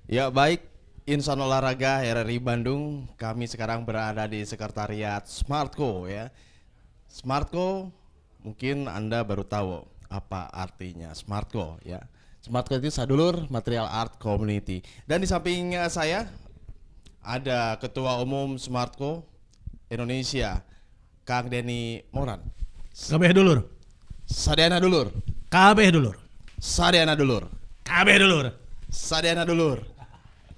Ya baik, Insan Olahraga RRI Bandung, kami sekarang berada di Sekretariat Smartco ya. Smartco mungkin Anda baru tahu apa artinya Smartco ya. Smartco itu sadulur material art community. Dan di sampingnya saya ada Ketua Umum Smartco Indonesia, Kang Denny Moran. Kabeh dulur. Sadayana dulur, Kabeh dulur. Sadayana dulur, Kabeh dulur. Sadayana dulur.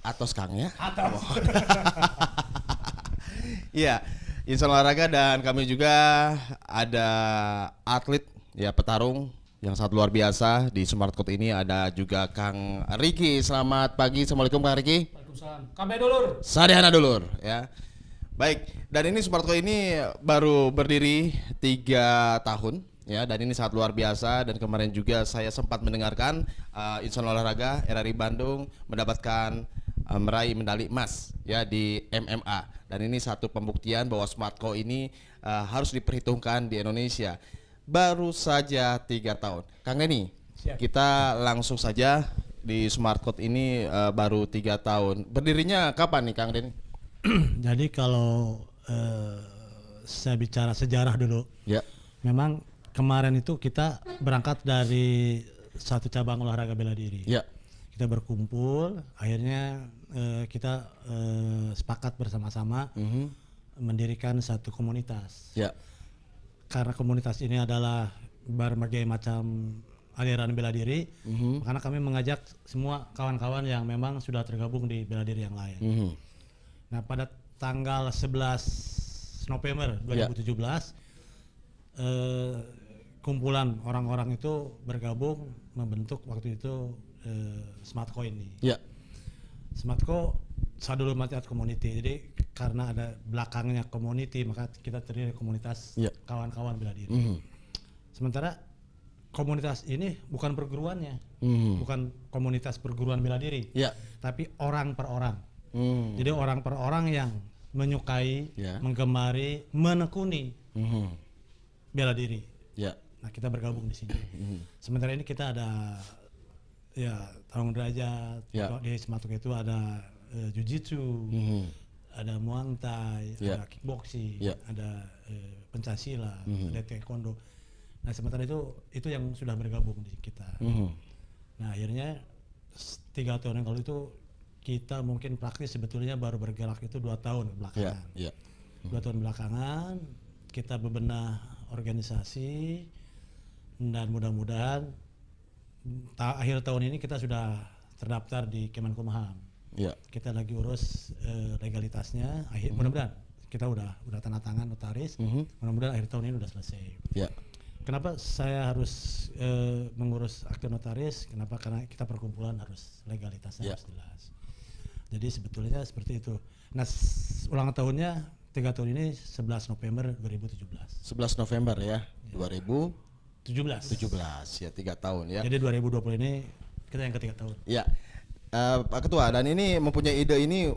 Atos Kang ya. Atas. Iya, Insan Olahraga dan kami juga ada atlet ya petarung yang sangat luar biasa di Smart Court ini, ada juga Kang Riki. Selamat pagi, assalamualaikum Kang Riki. Waalaikumsalam. Kabeh dulur. Sadayana dulur ya. Baik, dan ini Smart Court ini baru berdiri 3 tahun ya, dan ini sangat luar biasa. Dan kemarin juga saya sempat mendengarkan Insan Olahraga RRI Bandung mendapatkan meraih medali emas ya di MMA, dan ini satu pembuktian bahwa Smartco ini harus diperhitungkan di Indonesia. Baru saja 3 tahun, Kang Denny. Siap. Kita langsung saja di Smartco ini baru 3 tahun. Berdirinya kapan nih Kang Denny? Jadi kalau saya bicara sejarah dulu, Ya, memang kemarin itu kita berangkat dari satu cabang olahraga bela diri. ya, Kita berkumpul, akhirnya kita sepakat bersama-sama mendirikan satu komunitas. ya, Karena komunitas ini adalah berbagai macam aliran bela diri, karena kami mengajak semua kawan-kawan yang memang sudah tergabung di bela diri yang lain. Nah, pada tanggal 11 November 2017 kumpulan orang-orang itu bergabung membentuk waktu itu Smartco ini. ya, Smartco sadulur material community. Jadi karena ada belakangnya community, maka kita terdiri dari komunitas Ya. kawan-kawan bela diri. Sementara komunitas ini bukan perguruannya, bukan komunitas perguruan bela diri, ya. tapi orang per orang. Hmm. Jadi orang per orang yang menyukai, Ya. menggemari, menekuni bela diri. Ya. Nah, kita bergabung di sini. Sementara ini kita ada ya tarung derajat, Ya. di Smartco itu ada jiu-jitsu, ada muang thai, Ya. ada kickboxing, Ya. ada pencak-silat, ada taekwondo. Nah, sementara itu yang sudah bergabung di kita. Nah, akhirnya 3 tahun yang lalu itu kita mungkin praktis sebetulnya baru bergerak itu 2 tahun Ya. belakangan. Ya. 2 tahun belakangan kita bebenah organisasi, dan mudah-mudahan akhir tahun ini kita sudah terdaftar di Kemenkumham. Ya. Kita lagi urus legalitasnya. Mudah-mudahan kita udah tanda tangan notaris. Mudah-mudahan akhir tahun ini udah selesai. Ya. Kenapa saya harus mengurus akte notaris? Kenapa? Karena kita perkumpulan harus legalitasnya Ya. harus jelas. Jadi sebetulnya seperti itu. Nah, ulang tahunnya 3 tahun ini 11 November 2017. 11 November ya, 2017 17. ya, 3 tahun ya. Jadi 2020 ini kita yang ketiga tahun. Ya, Pak Ketua, dan ini mempunyai ide ini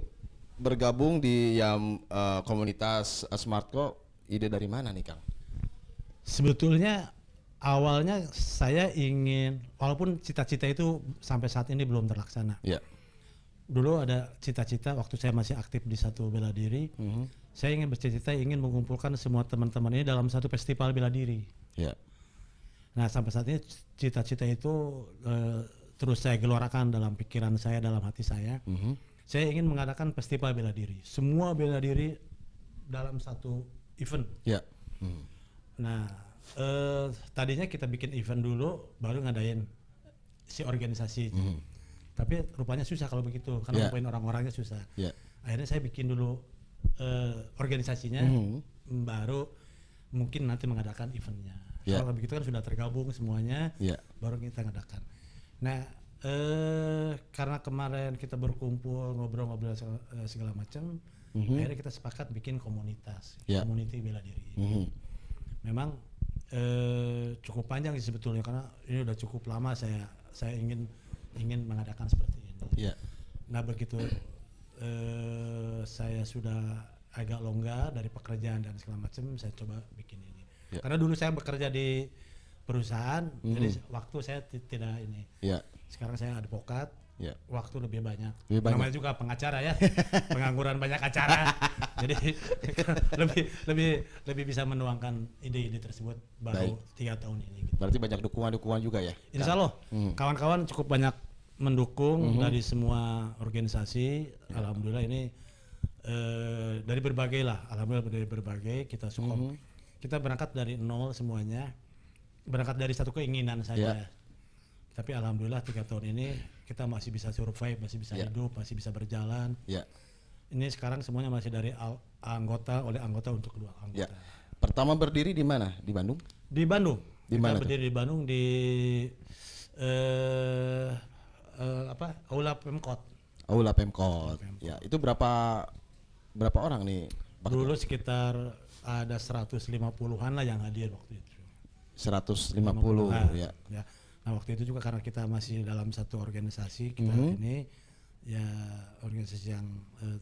bergabung di yang komunitas Smartco. Ide dari mana nih Kang? Sebetulnya awalnya saya ingin, walaupun cita-cita itu sampai saat ini belum terlaksana. Ya. Dulu ada cita-cita waktu saya masih aktif di satu bela diri. Saya ingin bercita-cita ingin mengumpulkan semua teman-teman ini dalam satu festival bela diri. Ya. Nah, sampai saat ini cita-cita itu terus saya gelorakan dalam pikiran saya, dalam hati saya. Saya ingin mengadakan festival bela diri. Semua bela diri dalam satu event. Ya. Nah, tadinya kita bikin event dulu, baru ngadain si organisasi. Tapi rupanya susah kalau begitu, karena ngumpulin orang-orangnya susah. Ya. Akhirnya saya bikin dulu organisasinya, baru mungkin nanti mengadakan eventnya. Ya. Kalau begitu kan sudah tergabung semuanya, Ya. baru kita ngadakan. Nah, karena kemarin kita berkumpul ngobrol-ngobrol segala macam, akhirnya kita sepakat bikin komunitas, Ya. community bela diri. Memang cukup panjang sih sebetulnya, karena ini udah cukup lama saya ingin mengadakan seperti ini. Ya. Nah, begitu saya sudah agak longgar dari pekerjaan dan segala macam, saya coba bikin ini. Ya. Karena dulu saya bekerja di perusahaan, jadi waktu saya tidak ini. Ya. Sekarang saya advokat, Ya. waktu lebih banyak. Lebih banyak. Namanya juga pengacara ya, pengangguran banyak acara. Jadi lebih bisa menuangkan ide-ide tersebut baru 3 tahun ini. Gitu. Berarti banyak dukungan juga ya? Insya Allah, kawan-kawan cukup banyak mendukung dari semua organisasi. Alhamdulillah ini dari berbagai lah, alhamdulillah dari berbagai kita support. Kita berangkat dari nol semuanya, berangkat dari satu keinginan saja. Tapi alhamdulillah 3 tahun ini kita masih bisa survive, masih bisa hidup, masih bisa berjalan. Ini sekarang semuanya masih dari anggota oleh anggota untuk kedua anggota. Pertama berdiri di mana? Di Bandung? Di Bandung. Di mana? Kita berdiri di Bandung di Aula Pemkot. Aula Pemkot. Ya, itu berapa orang nih? Dulu sekitar ada 150-an lah yang hadir waktu itu. 150 ya. Nah waktu itu juga karena kita masih dalam satu organisasi kita ini ya organisasi yang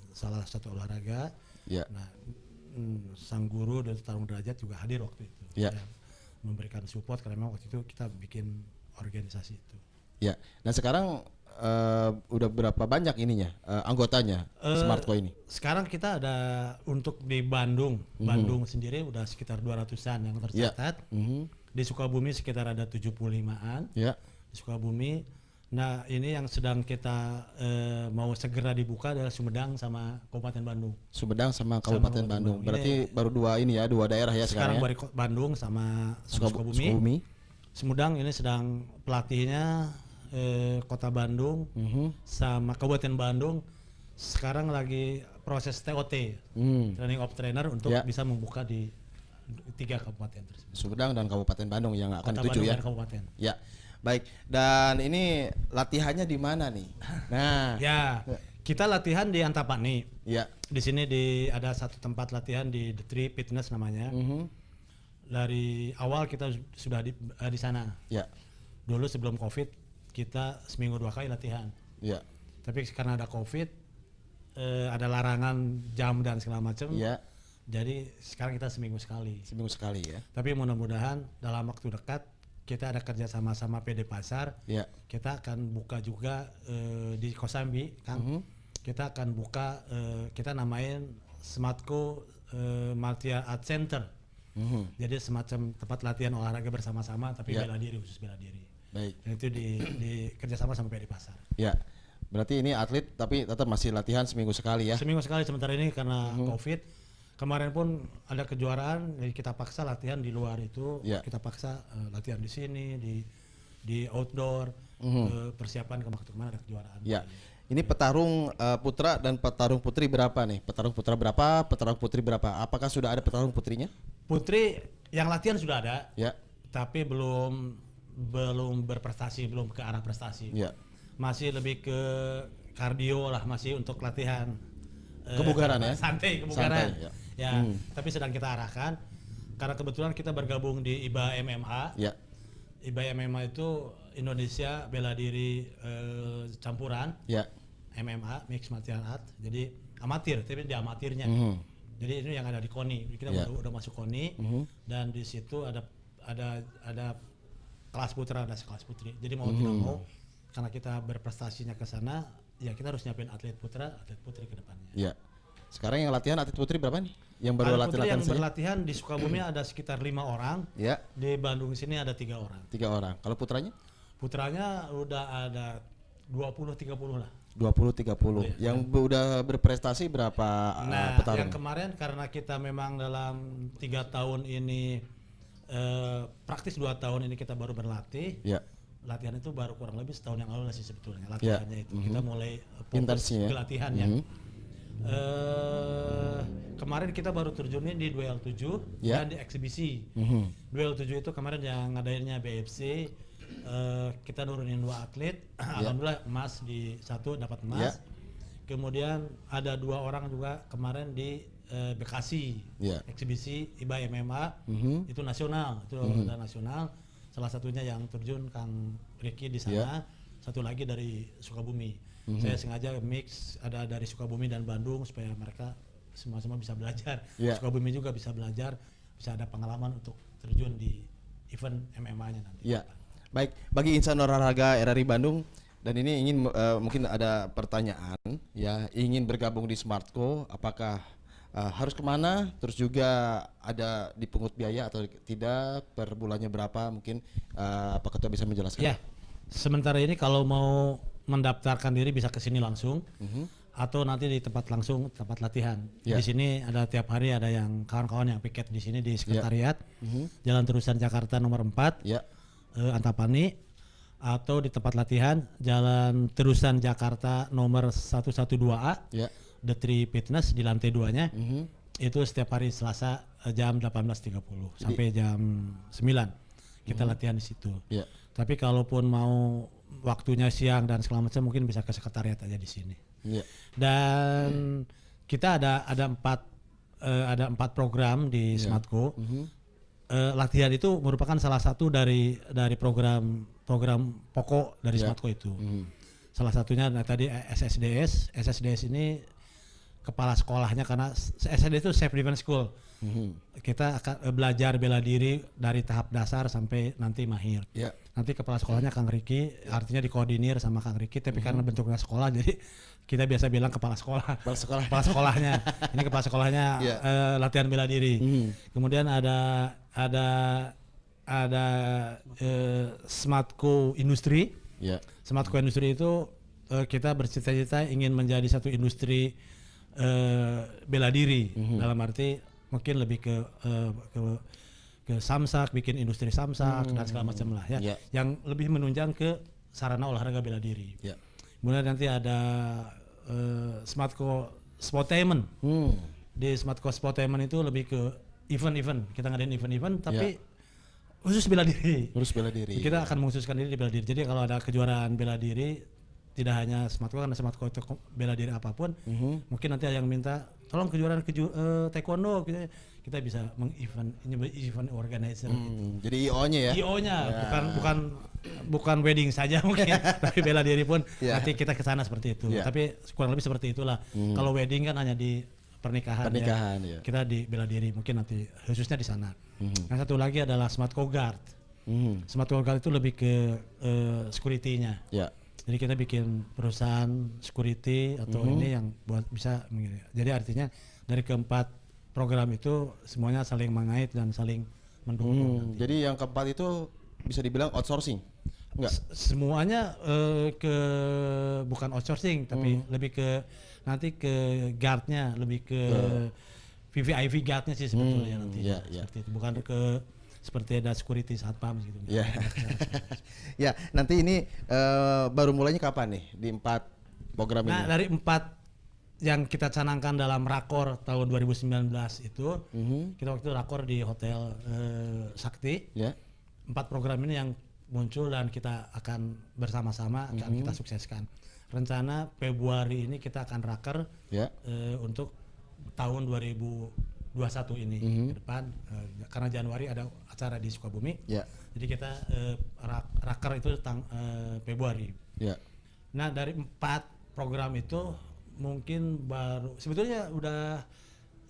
salah satu olahraga. Nah sang guru dan Tarung Derajat juga hadir waktu itu. Ya, memberikan support karena memang waktu itu kita bikin organisasi itu. Ya. Nah sekarang udah berapa banyak ininya anggotanya Smartco ini? Sekarang kita ada untuk di Bandung, Bandung sendiri udah sekitar 200-an yang tercatat. Di Sukabumi sekitar ada 75-an. Di Sukabumi. Nah ini yang sedang kita mau segera dibuka adalah Sumedang sama Kabupaten Bandung. Sumedang sama Kabupaten Bandung. Berarti ini baru dua daerah ya sekarang ya? Baru Bandung sama Sukabumi. Sumedang ini sedang pelatihnya Kota Bandung sama Kabupaten Bandung sekarang lagi proses TOT, training of trainer untuk bisa membuka di 3 kabupaten tersebut. Sumedang dan Kabupaten Bandung yang akan Kota dituju Bandung ya. Dan kabupaten. Ya, baik. Dan ini latihannya di mana nih? Nah, ya kita latihan di Antapani. Ya. Di sini ada satu tempat latihan di The Tree Fitness namanya. Dari awal kita sudah di sana. Ya. Dulu sebelum COVID kita seminggu 2 kali latihan. Ya. Tapi karena ada COVID, ada larangan jam dan segala macam. Ya. Jadi sekarang kita seminggu sekali. Seminggu sekali ya. Tapi mudah-mudahan dalam waktu dekat kita ada kerja sama PD Pasar. Ya. Kita akan buka juga di Kosambi, Kang. Kita akan buka, kita namain Smartco Multi Art Center. Jadi semacam tempat latihan olahraga bersama-sama, tapi bela diri, khusus bela diri. Baik. Dan itu di kerjasama sama PD Pasar. Ya. Berarti ini atlet tapi tetap masih latihan seminggu sekali ya? Seminggu sekali sementara ini karena COVID. Kemarin pun ada kejuaraan, jadi kita paksa latihan di luar itu, kita paksa latihan di sini, di outdoor, persiapan kemana ada kejuaraan. Ya. Ini petarung putra dan petarung putri berapa nih? Petarung putra berapa, petarung putri berapa? Apakah sudah ada petarung putrinya? Putri yang latihan sudah ada, ya. Tapi belum berprestasi, belum ke arah prestasi. Ya. Masih lebih ke kardio lah, masih untuk latihan. Kebugaran ya? Santai, kebugaran. Santai, ya. Tapi sedang kita arahkan karena kebetulan kita bergabung di IBA MMA. Ya. IBA MMA itu Indonesia bela diri campuran. Ya. MMA Mixed Martial Art. Jadi amatir, tapi di amatirnya. Jadi ini yang ada di KONI. Kita udah masuk KONI dan di situ ada kelas putra, ada kelas putri. Jadi mau tidak mau karena kita berprestasinya ke sana, ya kita harus nyiapin atlet putra, atlet putri ke depannya. Ya. Sekarang yang latihan atlet putri berapa nih? Yang baru latihan yang berlatihan di Sukabumi ada sekitar 5 orang. Ya. Di Bandung sini ada 3 orang. 3 orang. Kalau putranya? Putranya udah ada 20-30 lah. 20-30. Yang udah berprestasi berapa petarung? Yang kemarin karena kita memang dalam 3 tahun ini praktis 2 tahun ini kita baru berlatih. Ya. Latihan itu baru kurang lebih setahun yang lalu sih sebetulnya latihannya itu. Kita mulai fokus ke latihannya. Kemarin kita baru terjunnya di Duel 7 dan di eksibisi. Duel 7 itu kemarin yang ngadainnya BFC. Kita nurunin 2 atlet. Alhamdulillah emas di 1 dapat emas. Kemudian ada 2 orang juga kemarin di Bekasi. Eksibisi IBA MMA itu nasional, itu ada nasional. Salah satunya yang terjun Kang Ricky di sana, satu lagi dari Sukabumi. Saya sengaja mix ada dari Sukabumi dan Bandung supaya mereka semua-semua bisa belajar. Sukabumi juga bisa belajar, bisa ada pengalaman untuk terjun di event MMA-nya nanti. Baik, bagi insan olahraga RRI Bandung, Dan ini ingin mungkin ada pertanyaan ya, ingin bergabung di Smartco, apakah harus kemana? Terus juga ada dipungut biaya atau tidak? Per bulannya berapa? Mungkin Pak Ketua bisa menjelaskan. Ya, sementara ini kalau mau mendaftarkan diri bisa ke sini langsung, atau nanti di tempat langsung tempat latihan. Ya. Di sini ada tiap hari ada yang kawan-kawan yang piket di sini di sekretariat, Jalan Terusan Jakarta nomor 4, Ya. Antapani. Atau di tempat latihan Jalan Terusan Jakarta nomor 112A, Ya. The Tree Fitness di lantai 2-nya. Itu setiap hari Selasa jam 18.30 sampai jam 9 kita latihan di situ. Ya. Tapi kalaupun mau waktunya siang dan segala macam mungkin bisa ke sekretariat aja di sini. Ya. Dan kita ada empat program di Smartco. Latihan itu merupakan salah satu dari program pokok dari Smartco itu. Salah satunya tadi SSDS ini kepala sekolahnya, karena SSDS itu Self Defense School. Kita akan belajar bela diri dari tahap dasar sampai nanti mahir. Ya. Nanti kepala sekolahnya Kang Riki, artinya dikoordinir sama Kang Riki, tapi karena bentuknya sekolah jadi kita biasa bilang kepala sekolah. Kepala sekolahnya. Ini kepala sekolahnya latihan bela diri. Kemudian ada Smartco Industri. Ya. Smartco Industri itu kita bercita-cita ingin menjadi satu industri bela diri, dalam arti mungkin lebih ke samsak, bikin industri samsak dan segala macam lah ya, yang lebih menunjang ke sarana olahraga bela diri. Ya. Kemudian nanti ada Smartco Sportainment. Di Smartco Sportainment itu lebih ke event-event, kita ngadain event-event tapi khusus bela diri. Terus bela diri. Kita akan mengkhususkan diri di bela diri. Jadi kalau ada kejuaraan bela diri, tidak hanya Smartco, karena Smartco itu bela diri apapun, mungkin nanti ada yang minta tolong kejuaraan taekwondo, kita bisa event organizer. Jadi IO-nya ya. IO-nya bukan wedding saja mungkin, tapi bela diri pun nanti kita ke sana seperti itu. Tapi kurang lebih seperti itulah. Kalau wedding kan hanya di pernikahan ya. Kita di bela diri mungkin nanti khususnya di sana. Yang satu lagi adalah Smartco Guard. Smartco Guard itu lebih ke security-nya. Ya. Jadi kita bikin perusahaan security atau ini yang buat bisa, jadi artinya dari keempat program itu semuanya saling mengait dan saling mendukung. Jadi yang keempat itu bisa dibilang outsourcing? Enggak? Semuanya bukan outsourcing, tapi lebih ke nanti ke guardnya, lebih ke VVIP guardnya sih sebetulnya nanti. Seperti itu, bukan ke seperti ada security satpam gitu. Ya. Ya, nanti ini baru mulainya kapan nih di 4 program ini? Nah, dari 4 yang kita canangkan dalam rakor tahun 2019 itu, kita waktu itu rakor di Hotel Sakti. 4 program ini yang muncul dan kita akan bersama-sama akan kita sukseskan. Rencana Februari ini kita akan raker untuk tahun 2021 ini ke depan, karena Januari ada acara di Sukabumi. Jadi kita raker itu Februari. Nah, dari 4 program itu mungkin baru sebetulnya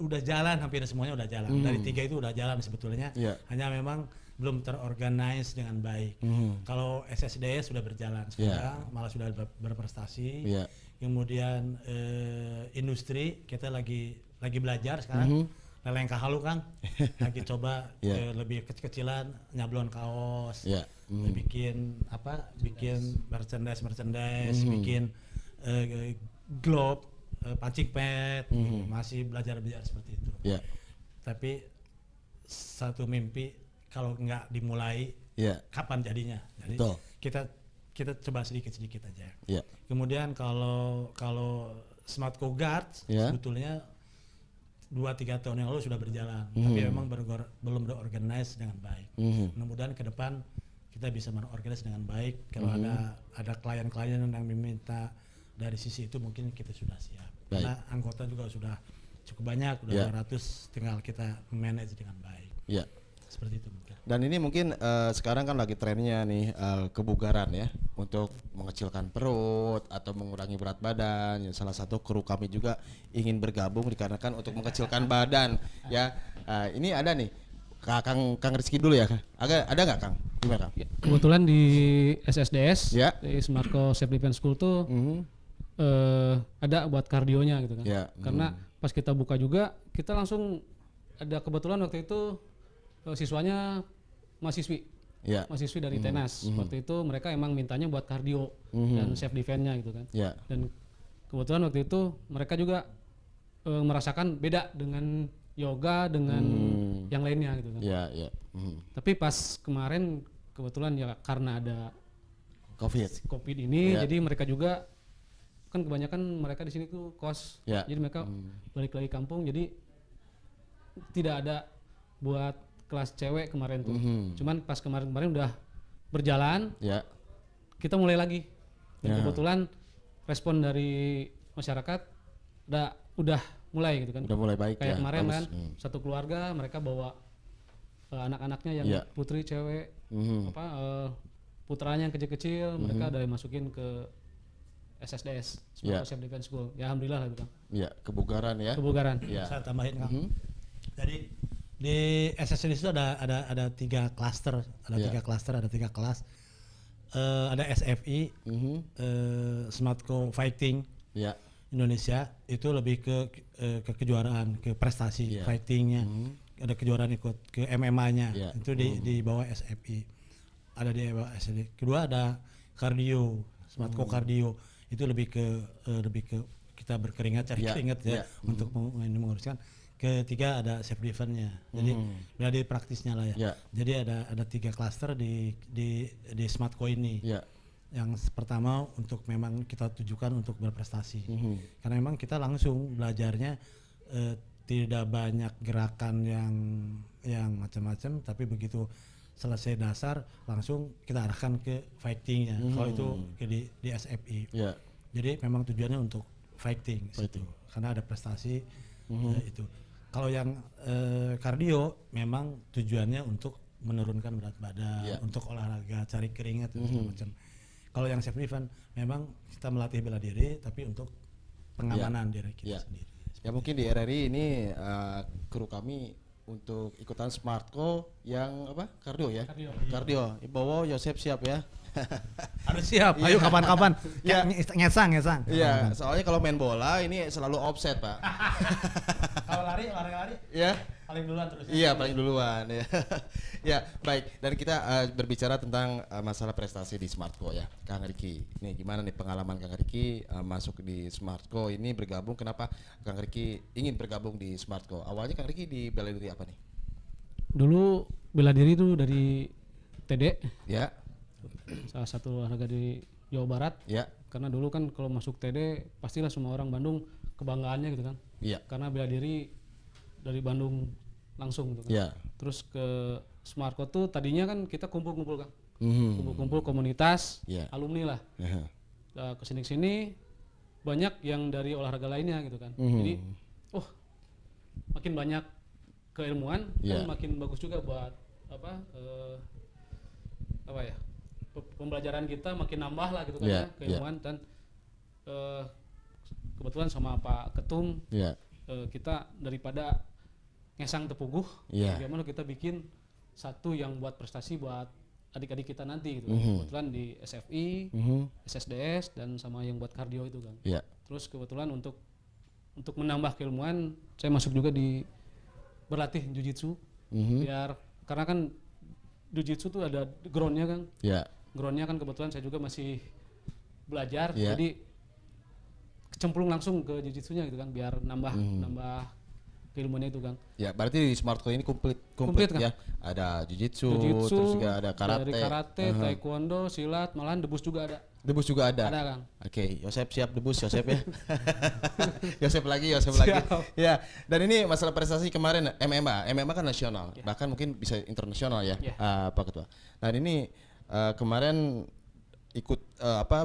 udah jalan, hampir semuanya udah jalan. Dari 3 itu udah jalan sebetulnya. Hanya memang belum terorganize dengan baik. Kalau SSDS sudah berjalan sekarang, malah sudah berprestasi. Kemudian industri kita lagi belajar sekarang. Lelengkah halu Kang, lagi coba lebih kecil-kecilan, nyablon kaos, bikin merchandise, bikin glove, pancing pad, masih belajar seperti itu. Tapi satu mimpi kalau nggak dimulai, kapan jadinya? Jadi kita coba sedikit aja. Kemudian kalau Smartco Guard sebetulnya 2-3 tahun yang lalu sudah berjalan, tapi memang belum berorganize dengan baik. Mudah-mudahan ke depan kita bisa mengorganize dengan baik. Kalau ada klien-klien yang meminta dari sisi itu, mungkin kita sudah siap. Karena anggota juga sudah cukup banyak, udah 200, tinggal kita manage dengan baik. Seperti itu mungkin. Dan ini mungkin sekarang kan lagi trennya nih kebugaran ya, untuk mengecilkan perut atau mengurangi berat badan. Ya, salah satu kru kami juga ingin bergabung dikarenakan untuk mengecilkan badan ya. Ini ada nih Kang Rizky dulu ya. Ada nggak Kang? Gimana Kang? Kebetulan di SSDS, Ya. di Smartco Self Defense School tuh ada buat kardionya gitu kan. Ya. Karena pas kita buka juga, kita langsung ada kebetulan waktu itu siswanya mahasiswi dari Tenas. Waktu itu mereka emang mintanya buat kardio dan self defense-nya gitu kan. Ya. Dan kebetulan waktu itu mereka juga merasakan beda dengan yoga dengan yang lainnya gitu kan. Ya. Tapi pas kemarin kebetulan ya karena ada COVID ini, Ya. jadi mereka juga kan kebanyakan mereka di sini tuh kos, Ya. jadi mereka balik lagi kampung, jadi tidak ada buat kelas cewek kemarin tuh. Cuman pas kemarin udah berjalan, Ya. kita mulai lagi. Dan Ya. kebetulan respon dari masyarakat udah mulai gitu kan. Udah mulai baik Kayak ya. kemarin Bagus. kan satu keluarga mereka bawa anak-anaknya yang Ya. putri cewek putranya yang kecil-kecil mereka udah masukin ke SSDS Ya. Self Defense School. Ya alhamdulillah lah gitu kan. Ya, kebugaran ya. Kebugaran. Ya. Saya tambahin Kang. Jadi di SSDS itu ada 3 klaster, Ya. 3 klaster, ada 3 kelas. Ada SFI, Smartco Fighting Ya. Indonesia itu lebih ke kejuaraan, ke prestasi Ya. fightingnya. Ada kejuaraan ikut ke MMA-nya, Ya. itu di bawah SFI. Ada di bawah SFI. Kedua ada kardio, Smartco kardio itu lebih ke kita berkeringat, cari Ya. keringat ya, Ya. untuk menguruskan. Ketiga ada self defense-nya. Jadi berada di praktisnya lah ya. Ya. Jadi ada 3 klaster di Smartco ini. Ya. Yang pertama untuk memang kita tujukan untuk berprestasi. Karena memang kita langsung belajarnya tidak banyak gerakan yang macam-macam, tapi begitu selesai dasar langsung kita arahkan ke fightingnya. Kalau itu di SFI. Ya. Jadi memang tujuannya untuk fighting. Fighting. Situ. Karena ada prestasi itu. Kalau yang kardio memang tujuannya untuk menurunkan berat badan, Ya. untuk olahraga, cari keringat dan segala macam. Kalau yang self defense memang kita melatih bela diri, tapi untuk pengamanan diri kita Ya. sendiri. Ya mungkin di RRI ini kru kami untuk ikutan Smartco yang apa? Kardio ya? Kardio. Bowo Yosep siap ya. Harus siap. Ayo kapan-kapan. Ya. Ngesang. Iya, soalnya kalau main bola ini selalu offset, Pak. Kalau lari. Ya. Paling duluan terus. Iya, paling duluan ya. Ya, baik. Dan kita berbicara tentang masalah prestasi di Smartco ya. Kang Riki. Nih, gimana nih pengalaman Kang Riki masuk di Smartco ini bergabung, kenapa Kang Riki ingin bergabung di Smartco? Awalnya Kang Riki di bela diri apa nih? Dulu bela diri tuh dari TD, Ya. salah satu olahraga di Jawa Barat. Ya. Karena dulu kan kalau masuk TD pastilah semua orang Bandung kebanggaannya gitu kan. Iya. Karena bela diri dari Bandung langsung gitu kan. Ya. Terus ke Smartco tuh tadinya kan kita kumpul-kumpul kan. Mhm. Kumpul-kumpul komunitas, Iya. alumni lah. Aha. Kesini-sini banyak yang dari olahraga lainnya gitu kan. Jadi, makin banyak keilmuan Iya. dan makin bagus juga buat pembelajaran kita makin nambah lah gitu kan Iya, ya, keilmuan dan kebetulan sama Pak Ketum Iya. kita daripada ngesang tepuguh, Iya. bagaimana kita bikin satu yang buat prestasi buat adik-adik kita nanti gitu. Kebetulan di SFI, SSDS dan sama yang buat kardio itu kan. Iya. Terus kebetulan untuk menambah keilmuan saya masuk juga di berlatih jujitsu biar karena kan jujitsu tuh ada groundnya kan. Iya. Groundnya kan kebetulan saya juga masih belajar Iya. jadi kecemplung langsung ke jujitsunya gitu kan biar nambah keilmuannya itu kan. Ya, berarti di Smartco ini komplit Komplit, kan? ya. Ada jiu-jitsu, Jujitsu, terus juga ada karate. dari karate, taekwondo, silat, malahan debus juga ada. Debus juga ada. Ada, Kang. Oke, Yosep siap debus Yosep ya. Yosep lagi. Siap. Ya, dan ini masalah prestasi kemarin MMA kan nasional, bahkan mungkin bisa internasional ya, Ya. Pak Ketua. Nah, ini kemarin ikut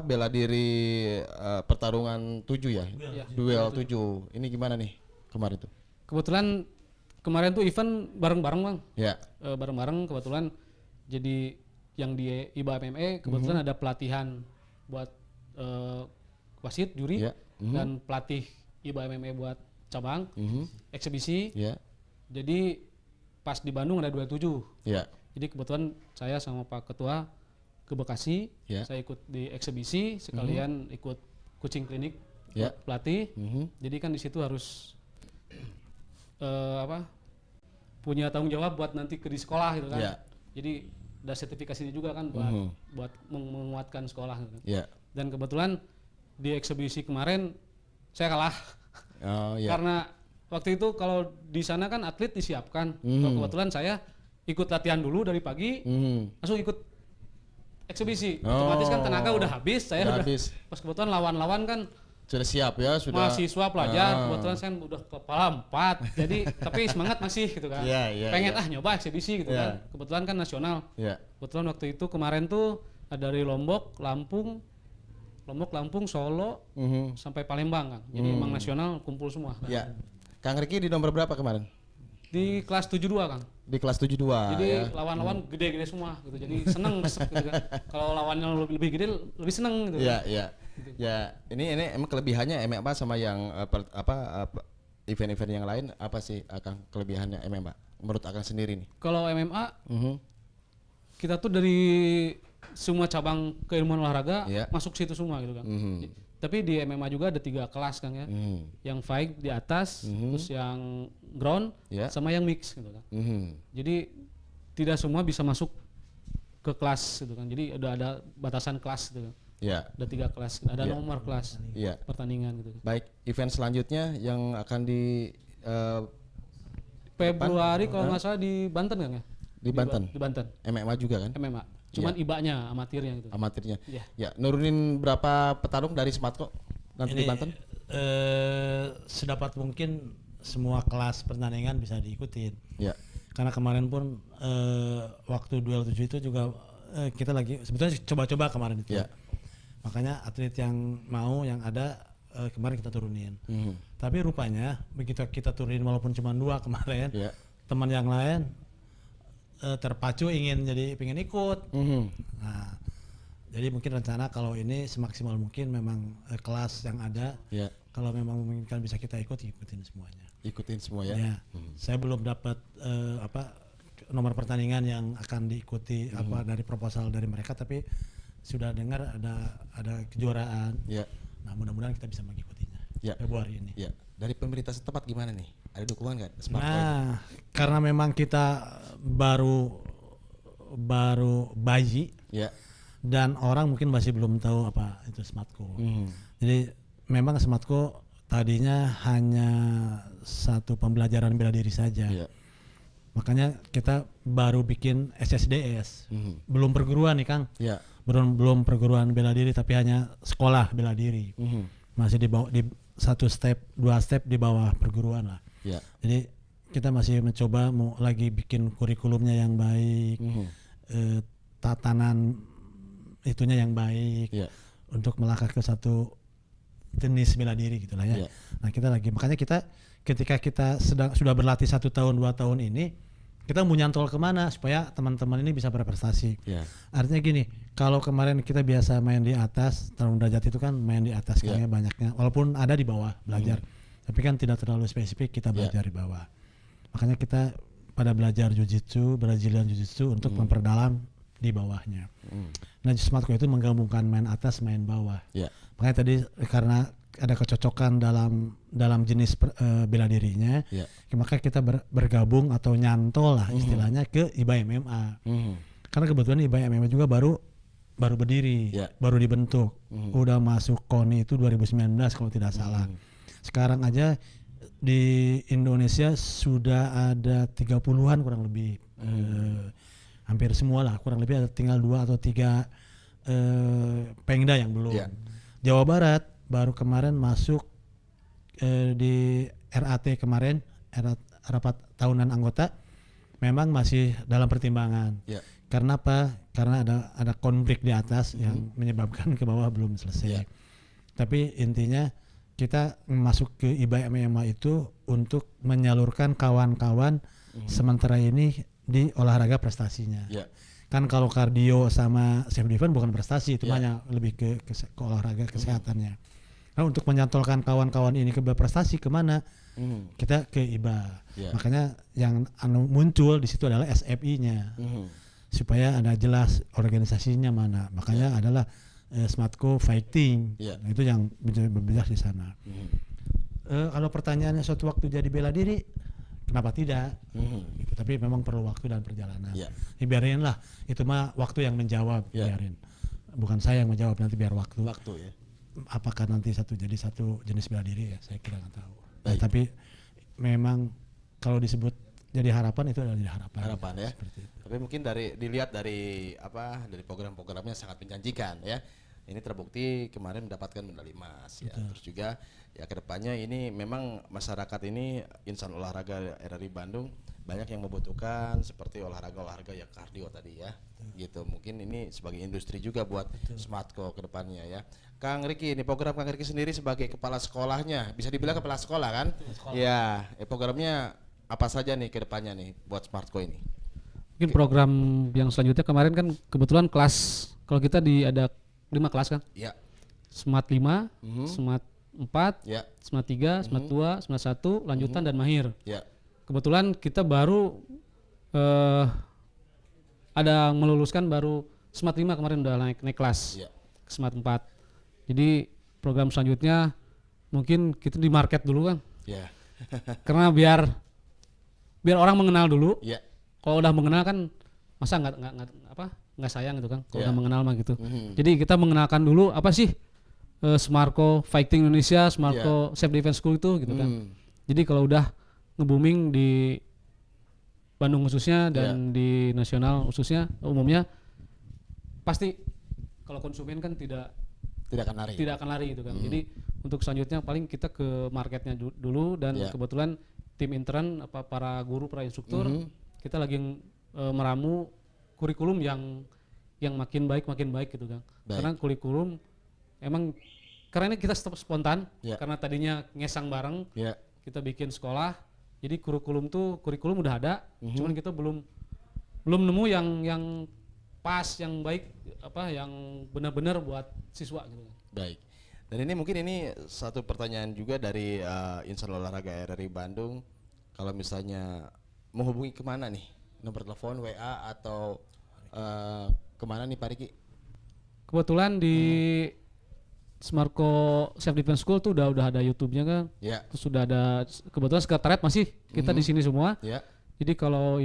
bela diri pertarungan 7 ya. Duel 7. Ini gimana nih kemarin tuh? Kebetulan kemarin tuh event bareng-bareng Bang. Ya. Bareng-bareng kebetulan jadi yang di IBA MMA kebetulan ada pelatihan buat wasit juri Ya. dan pelatih IBA MMA buat cabang eksibisi. Ya. Jadi pas di Bandung ada 27. Ya. Jadi kebetulan saya sama Pak Ketua ke Bekasi, saya ikut di eksibisi sekalian ikut coaching klinik pelatih. Jadi kan di situ harus punya tanggung jawab buat nanti di sekolah gitu kan. Jadi ada sertifikasinya juga kan buat menguatkan sekolah gitu. Dan kebetulan di eksibisi kemarin saya kalah. Karena waktu itu kalau di sana kan atlet disiapkan. Kalau kebetulan saya ikut latihan dulu dari pagi, langsung ikut eksibisi. Otomatis kan tenaga udah habis, saya udah habis. Pas kebetulan lawan-lawan kan sudah siap ya, sudah mahasiswa pelajar, kebetulan saya udah kepala 4. Jadi tapi semangat masih gitu kan. Pengen nyoba eksibisi gitu kan. Kebetulan kan nasional. Kebetulan waktu itu kemarin tuh ada dari Lombok, Lampung, Solo, sampai Palembang kan. Jadi emang nasional kumpul semua. Kang Riki di nomor berapa kemarin? Di kelas 72 Kang. Di kelas 72. Jadi lawan-lawan gede-gede semua gitu. Jadi seneng gitu kan. Kalau lawannya lebih gede lebih seneng gitu. Iya. Ya, ini emang kelebihannya MMA sama yang event-event yang lain apa sih Kang kelebihannya MMA menurut Akang sendiri nih? Kalau MMA kita tuh dari semua cabang keilmuan olahraga masuk situ semua gitu kan. Tapi di MMA juga ada 3 kelas Kang ya. Yang fight di atas, terus yang ground, sama yang mix gitu kan. Jadi tidak semua bisa masuk ke kelas gitu kan. Jadi ada batasan kelas gitu kan. Ada 3 kelas, ada nomor kelas pertandingan gitu. Baik, event selanjutnya yang akan di Februari kalau nggak salah di Banten kan ya? Di Banten. Di Banten. MMA juga kan? MMA. Cuman IBA-nya, amatirnya gitu. Amatirnya. Ya, nurunin berapa petarung dari Smartco nanti di Banten? Sedapat mungkin semua kelas pertandingan bisa diikutin. Karena kemarin pun waktu duel 7 itu juga kita lagi sebetulnya coba-coba kemarin itu. Makanya atlet yang mau yang ada kemarin kita turunin. Tapi rupanya begitu kita turunin walaupun cuma 2 kemarin, teman yang lain terpacu pengen ikut. Nah, jadi mungkin rencana kalau ini semaksimal mungkin memang kelas yang ada, kalau memang memungkinkan bisa kita ikutin semuanya. Ikutin semua ya. Saya belum dapat nomor pertandingan yang akan diikuti dari proposal dari mereka, tapi sudah dengar ada kejuaraan. Nah, mudah-mudahan kita bisa mengikutinya Februari ini. Dari pemerintah setempat gimana nih? Ada dukungan nggak? Nah, karena memang kita baru bayi, dan orang mungkin masih belum tahu apa itu Smartco. Jadi memang Smartco tadinya hanya satu pembelajaran bela diri saja. Makanya kita baru bikin SSDS, belum perguruan nih Kang. Belum perguruan bela diri, tapi hanya sekolah bela diri. Masih di bawah, di 1 step, 2 step di bawah perguruan lah. Jadi kita masih mencoba mau lagi bikin kurikulumnya yang baik, tatanan itunya yang baik, untuk melangkah ke satu jenis bela diri gitulah ya. Nah kita lagi, makanya kita ketika kita sudah berlatih 1 tahun 2 tahun ini, kita mau nyantol kemana supaya teman-teman ini bisa berprestasi. Artinya gini, kalau kemarin kita biasa main di atas, tarung derajat itu kan main di atas kayaknya banyaknya, walaupun ada di bawah belajar, tapi kan tidak terlalu spesifik kita belajar di bawah. Makanya kita pada belajar Jiu-Jitsu, Brazilian Jiu-Jitsu untuk memperdalam di bawahnya. Nah Smartco itu menggabungkan main atas, main bawah. Makanya tadi karena ada kecocokan dalam jenis bela dirinya, maka kita bergabung atau nyantol lah istilahnya ke IBA MMA. Karena kebetulan IBA MMA juga baru berdiri, baru dibentuk. Udah masuk KONI itu 2019 kalau tidak salah. Sekarang aja di Indonesia sudah ada 30-an kurang lebih, hampir semua lah, kurang lebih ada tinggal 2 atau 3 Pengda yang belum. Jawa Barat baru kemarin masuk di RAT kemarin, rapat tahunan anggota, memang masih dalam pertimbangan. Karena apa? Karena ada konflik di atas yang menyebabkan ke bawah belum selesai. Tapi intinya kita masuk ke IBA MMA itu untuk menyalurkan kawan-kawan sementara ini di olahraga prestasinya. Kan kalau kardio sama self defense bukan prestasi, itu hanya lebih ke olahraga kesehatannya. Nah, untuk menyantolkan kawan-kawan ini ke berprestasi kemana? Kita ke IBA. Makanya yang muncul di situ adalah SFI-nya. Supaya ada jelas organisasinya mana. Makanya adalah Smartco Fighting. Nah, itu yang berjelas di sana. Kalau pertanyaannya suatu waktu jadi bela diri, kenapa tidak? Gitu. Tapi memang perlu waktu dan perjalanan. Biarin lah, itu mah waktu yang menjawab. Biarin. Bukan saya yang menjawab, nanti biar waktu. Ya. Apakah nanti jadi satu jenis bela diri ya saya kira nggak tahu. Nah, tapi memang kalau disebut jadi harapan itu adalah jadi harapan ya. Tapi mungkin dilihat dari program-programnya sangat menjanjikan ya. Ini terbukti kemarin mendapatkan medali emas ya. Terus juga ya kedepannya ini memang masyarakat ini insan olahraga RRI Bandung banyak yang membutuhkan seperti olahraga yang kardio tadi ya. Gitu. Mungkin ini sebagai industri juga buat Smartco kedepannya ya. Kang Riki, ini program Kang Riki sendiri sebagai kepala sekolahnya, bisa dibilang kepala sekolah kan? Ya, programnya apa saja nih kedepannya nih buat Smartco ini? Mungkin program yang selanjutnya kemarin kan kebetulan kelas, kalau kita ada 5 kelas kan? Iya. Smart 5, Smart 4, Smart 3, Smart 2, Smart 1, lanjutan dan mahir. Kebetulan kita baru ada meluluskan baru Smart 5 kemarin udah naik kelas ke Smart 4. Jadi program selanjutnya mungkin kita di market dulu kan? Karena biar orang mengenal dulu. Kalau udah mengenal kan masa nggak sayang gitu kan? Kalau udah mengenal mah gitu. Jadi kita mengenalkan dulu apa sih Smartco Fighting Indonesia, Smartco Self Defense School itu gitu kan. Jadi kalau udah nge-booming di Bandung khususnya dan di nasional khususnya umumnya pasti kalau konsumen kan tidak akan lari gitu kan. Jadi untuk selanjutnya paling kita ke marketnya dulu dan kebetulan tim intern para guru, para instruktur kita lagi meramu kurikulum yang makin baik gitu kan. Karena kurikulum emang karena ini kita spontan karena tadinya ngesang bareng kita bikin sekolah. Jadi kurikulum udah ada, cuman kita belum nemu yang pas, yang baik, yang benar-benar buat siswa gitu. Baik. Dan ini satu pertanyaan juga dari insan olahraga RRI Bandung. Kalau misalnya mau hubungi kemana nih? Nomor telepon, WA atau kemana nih Pak Riki? Kebetulan di Smartco Self Defense School tuh udah ada YouTube-nya kan. Terus sudah ada kebetulan sekretariat masih kita di sini semua. Jadi kalau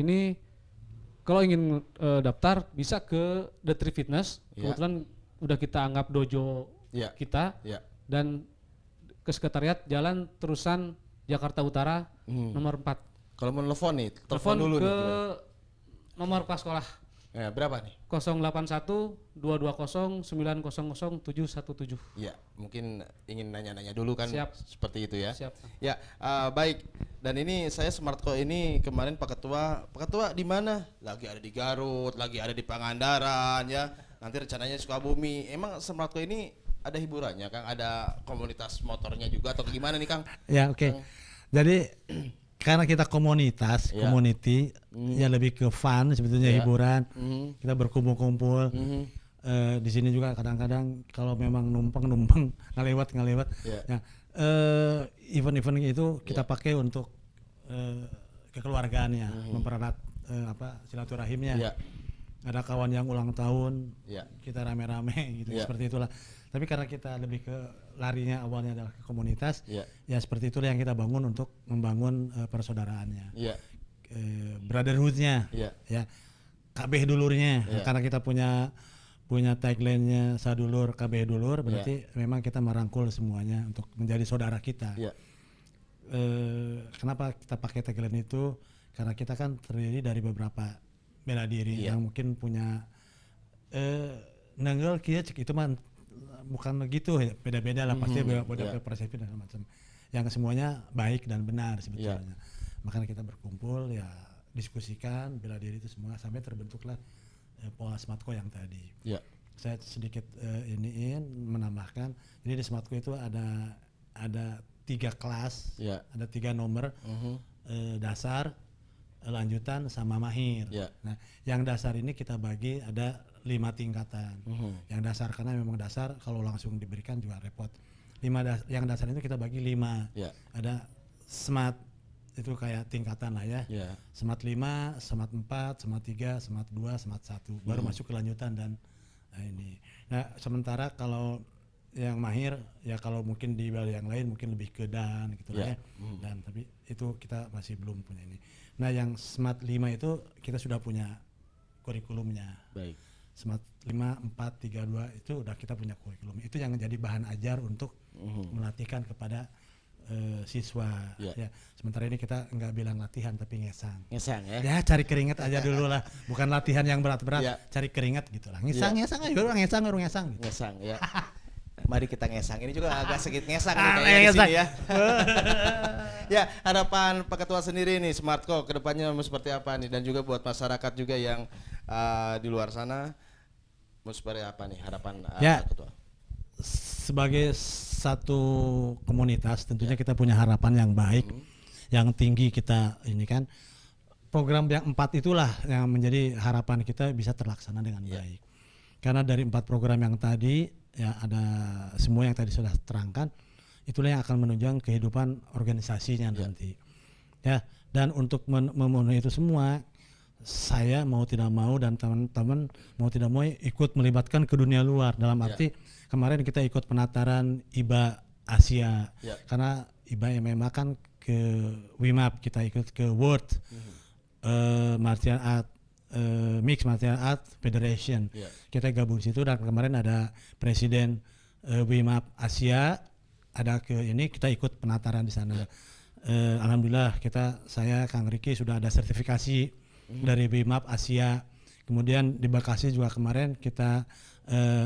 ingin daftar bisa ke The Tree Fitness. Kebetulan udah kita anggap dojo kita dan ke sekretariat Jalan Terusan Jakarta Utara nomor 4. Kalau mau telepon nih, telepon dulu ke nomor kelas sekolah. Berapa nih? 081 220 900 717. Ya, mungkin ingin nanya-nanya dulu kan. Siap. Seperti itu ya. Siap. Ya, baik. Dan ini saya Smartco ini kemarin Pak Ketua di mana? Lagi ada di Garut, lagi ada di Pangandaran ya. Nanti rencananya Sukabumi. Emang Smartco ini ada hiburannya, Kang? Ada komunitas motornya juga atau gimana nih, Kang? Ya, oke. Jadi karena kita komunitas, community, ya lebih ke fun sebetulnya hiburan. Kita berkumpul-kumpul. Di sini juga kadang-kadang kalau memang numpang ngelewat. Ya, event-event itu kita pakai untuk kekeluargaannya, mempererat silaturahimnya. Ada kawan yang ulang tahun, kita rame-rame gitu, seperti itulah. Tapi karena kita lebih ke larinya awalnya adalah ke komunitas, ya seperti itulah yang kita bangun untuk membangun persaudaraannya, brotherhoodnya, ya KB dulurnya. Karena kita punya tagline-nya sadulur KB dulur, berarti memang kita merangkul semuanya untuk menjadi saudara kita. Kenapa kita pakai tagline itu? Karena kita kan terdiri dari beberapa bela diri yang mungkin punya nenggel kia cek itu mah bukan begitu ya, beda-beda lah pasti beda persepsi dan macam yang semuanya baik dan benar sebetulnya. Makanya kita berkumpul ya diskusikan bela diri itu semua sampai terbentuklah pola Smartco yang tadi. Saya sedikit menambahkan, jadi di Smartco itu ada 3 kelas, ada 3 nomor, dasar, lanjutan sama mahir. Nah, yang dasar ini kita bagi ada 5 tingkatan. Yang dasar karena memang dasar kalau langsung diberikan juga repot. yang dasar itu kita bagi 5. Ya. Ada smart itu kayak tingkatan lah ya. Ya. Smart 5, smart 4, smart 3, smart 2, smart 1. Baru masuk ke lanjutan dan ini. Nah, sementara kalau yang mahir ya kalau mungkin di bela yang lain mungkin lebih ke dan gitu lah ya. Dan tapi itu kita masih belum punya ini. Nah, yang smart 5 itu kita sudah punya kurikulumnya. Baik. Smart 5, 4, 3, 2 itu udah kita punya kurikulum. Itu yang menjadi bahan ajar untuk melatihkan kepada siswa. Ya. Sementara ini kita nggak bilang latihan tapi ngesang. Ngesang ya. Ya cari keringat aja dulu lah. Bukan latihan yang berat-berat. Cari keringat gitu lah. Ngesang aja orang ngesang gitu. Ngesang ya. Mari kita ngesang. Ini juga agak sedikit ngesang nih ngesang. di sini ya. Ya, harapan Pak Ketua sendiri nih Smartco kedepannya mau seperti apa nih, dan juga buat masyarakat juga yang di luar sana mau seperti apa nih harapan Pak Ketua? Sebagai satu komunitas tentunya kita punya harapan yang baik, yang tinggi kita ini kan. Program yang 4 itulah yang menjadi harapan kita bisa terlaksana dengan baik. Karena dari 4 program yang tadi ya ada semua yang tadi sudah terangkan, itulah yang akan menunjang kehidupan organisasinya nanti. Ya, dan untuk memenuhi itu semua, saya mau tidak mau dan teman-teman mau tidak mau ikut melibatkan ke dunia luar, dalam arti kemarin kita ikut penataran IBA Asia karena IBA MMA kan ke WIMAP, kita ikut ke World Martial Art Mixed Martial Art Federation. Kita gabung situ dan kemarin ada presiden WIMAP Asia ada ke ini, kita ikut penataran di sana. Alhamdulillah saya Kang Riki sudah ada sertifikasi dari WIMAP Asia. Kemudian di Bekasi juga kemarin kita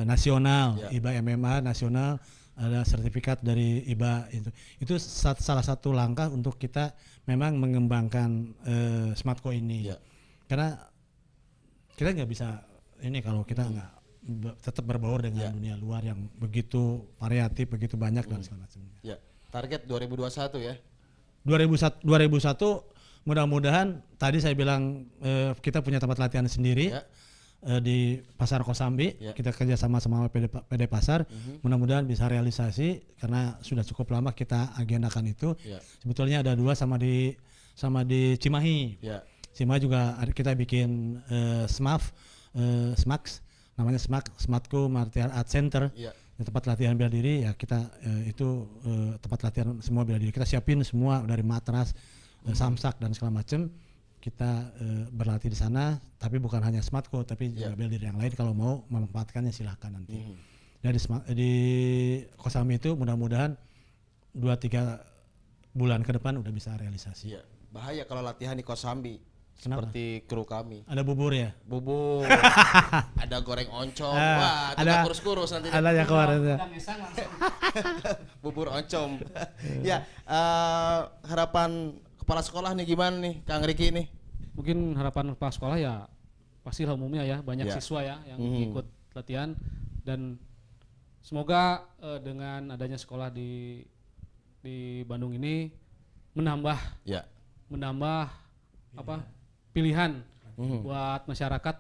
nasional IBA MMA nasional ada sertifikat dari IBA itu salah satu langkah untuk kita memang mengembangkan Smartco ini. Karena kita nggak bisa ini kalau kita nggak tetap berbaur dengan dunia luar yang begitu variatif, begitu banyak dan segala macamnya. Ya, target 2021 ya. 2001 mudah-mudahan tadi saya bilang kita punya tempat latihan sendiri di Pasar Kosambi. Kita kerjasama sama PD Pasar. Mudah-mudahan bisa realisasi karena sudah cukup lama kita agendakan itu. Sebetulnya ada 2 sama di Cimahi. Cimahi juga kita bikin SMAX namanya Smartco Martial Art Center. Tempat latihan bela diri ya kita itu tempat latihan semua bela diri. Kita siapin semua dari matras, samsak dan segala macam. Kita berlatih di sana, tapi bukan hanya Smartco tapi juga bela diri yang lain kalau mau memanfaatkannya silahkan nanti. Dan di Kosambi itu mudah-mudahan 2-3 bulan ke depan udah bisa realisasi. Bahaya kalau latihan di Kosambi. Kenapa? Seperti kru kami. Ada bubur ya? Bubur. Ada goreng oncom. Wah, ada kurus-kurus nanti. Ada yang kemarin. Bubur oncom. Ya, harapan kepala sekolah nih gimana nih, Kang Riki nih? Mungkin harapan kepala sekolah ya pastilah umumnya ya banyak siswa ya yang ikut latihan, dan semoga dengan adanya sekolah di Bandung ini menambah pilihan buat masyarakat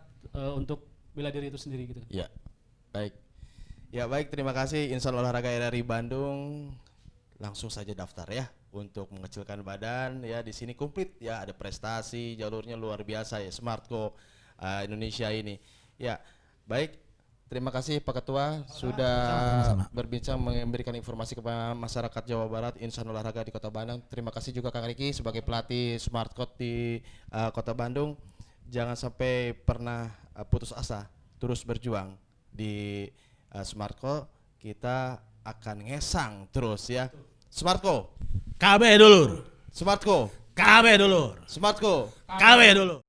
untuk bela diri itu sendiri gitu. Ya, baik. Ya baik, terima kasih Insan Olahraga RRI Bandung. Langsung saja daftar ya untuk mengecilkan badan ya, di sini komplit ya, ada prestasi, jalurnya luar biasa ya Smartco Indonesia ini. Ya, baik. Terima kasih Pak Ketua sudah berbincang memberikan informasi kepada masyarakat Jawa Barat Insan Olahraga di Kota Bandung. Terima kasih juga Kang Riki sebagai pelatih Smartco di Kota Bandung. Jangan sampai pernah putus asa, terus berjuang di Smartco. Kita akan ngesang terus ya. Smartco KB dulur. Smartco KB dulur. Smartco KB dulu.